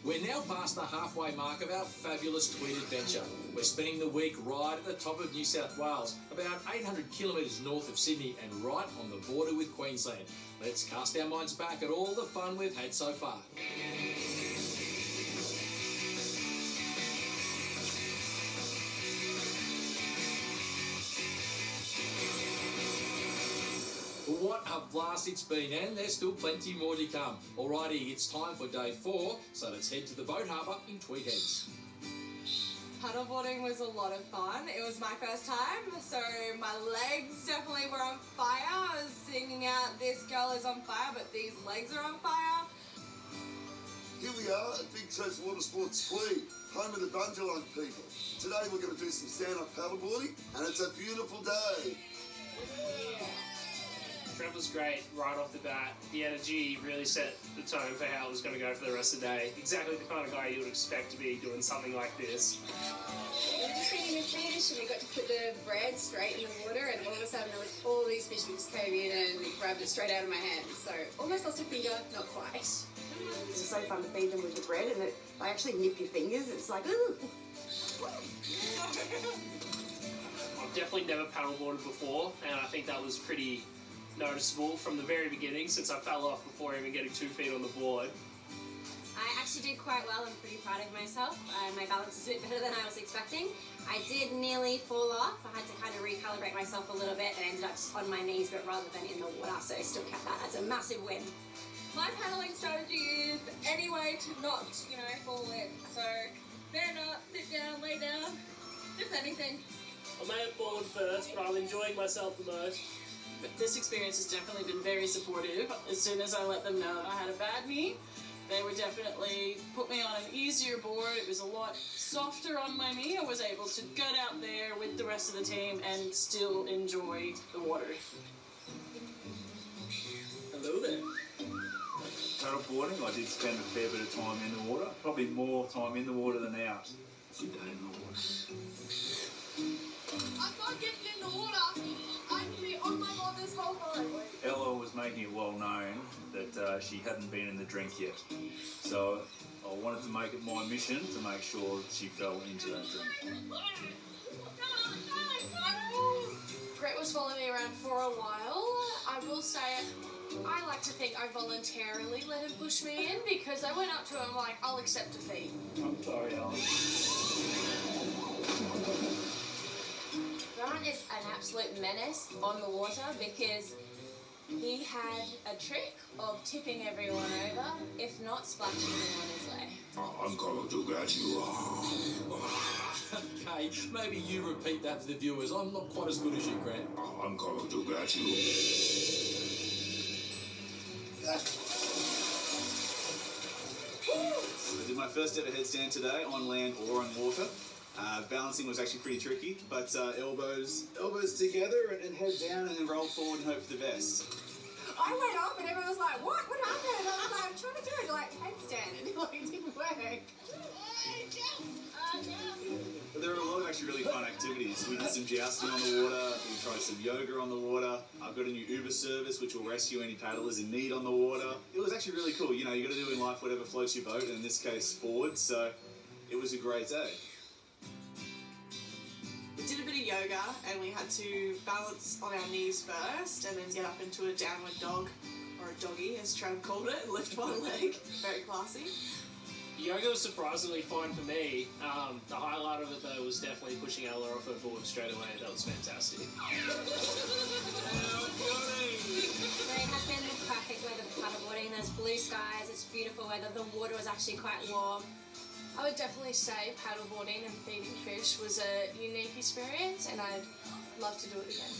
We're now past the halfway mark of our fabulous Tweed adventure. We're spending the week right at the top of New South Wales, about 800 kilometres north of Sydney and right on the border with Queensland. Let's cast our minds back at all the fun we've had so far. What a blast it's been, and there's still plenty more to come. Alrighty, it's time for day 4, so let's head to the boat harbour in Tweed Heads. Paddleboarding was a lot of fun. It was my first time, so my legs definitely were on fire. I was singing out, "This girl is on fire, but these legs are on fire." Here we are at Big TREVS WATERSPORTS TWEED, home of the Bundjalung people. Today we're going to do some stand-up paddleboarding, and it's a beautiful day. Trev was great right off the bat. The energy really set the tone for how it was going to go for the rest of the day. Exactly the kind of guy you would expect to be doing something like this. We were just eating a fish and we got to put the bread straight in the water, and all of a sudden there was all these fish that just came in and grabbed it straight out of my hand. So almost lost a finger, not quite. It's so fun to feed them with the bread, and they actually nip your fingers. It's like, ooh. I've definitely never paddleboarded before, and I think that was pretty noticeable from the very beginning, since I fell off before even getting 2 feet on the board. I actually did quite well. I'm pretty proud of myself. My balance is a bit better than I was expecting. I did nearly fall off. I had to kind of recalibrate myself a little bit and ended up just on my knees, but rather than in the water, so I still kept that as a massive win. My paddling strategy is any way to not, fall in. So stand up, sit down, lay down, just anything. I may have fallen first, but I'm enjoying myself the most. But this experience has definitely been very supportive. As soon as I let them know I had a bad knee, they would definitely put me on an easier board. It was a lot softer on my knee. I was able to get out there with the rest of the team and still enjoy the water. Hello there. Paddleboarding, I did spend a fair bit of time in the water. Probably more time in the water than out. Good day in the water. I'm not getting in the water. I'm going to be on my board this whole time. Ella was making it well known that she hadn't been in the drink yet. So I wanted to make it my mission to make sure that she fell into that drink. Brett was following me around for a while. I will say, I like to think I voluntarily let him push me in, because I went up to him like, "I'll accept defeat." I'm sorry, Ella. Grant is an absolute menace on the water because he had a trick of tipping everyone over, if not splashing them on his way. I'm going to get you. Okay, maybe you repeat that for the viewers. I'm not quite as good as you, Grant. I'm going to get you. I did my first ever headstand today on land or on water. Balancing was actually pretty tricky, but elbows together and head down and then roll forward and hope for the best. I went up and everyone was like, "What? What happened?" And I was like, "I'm trying to do it like headstand," and it didn't work. But there were a lot of actually really fun activities. We did some jousting on the water, we tried some yoga on the water. I've got a new Uber service which will rescue any paddlers in need on the water. It was actually really cool. You got to do in life whatever floats your boat, and in this case, board. So it was a great day. We did a bit of yoga and we had to balance on our knees first and then get up into a downward dog, or a doggy as Trev called it, and lift one leg. Very classy. Yoga was surprisingly fun for me. The highlight of it, though, was definitely pushing Ella off her board straight away. That was fantastic. Today has been the perfect weather for paddleboarding. There's blue skies, it's beautiful weather. The water was actually quite warm. I would definitely say paddleboarding and feeding fish was a unique experience, and I'd love to do it again.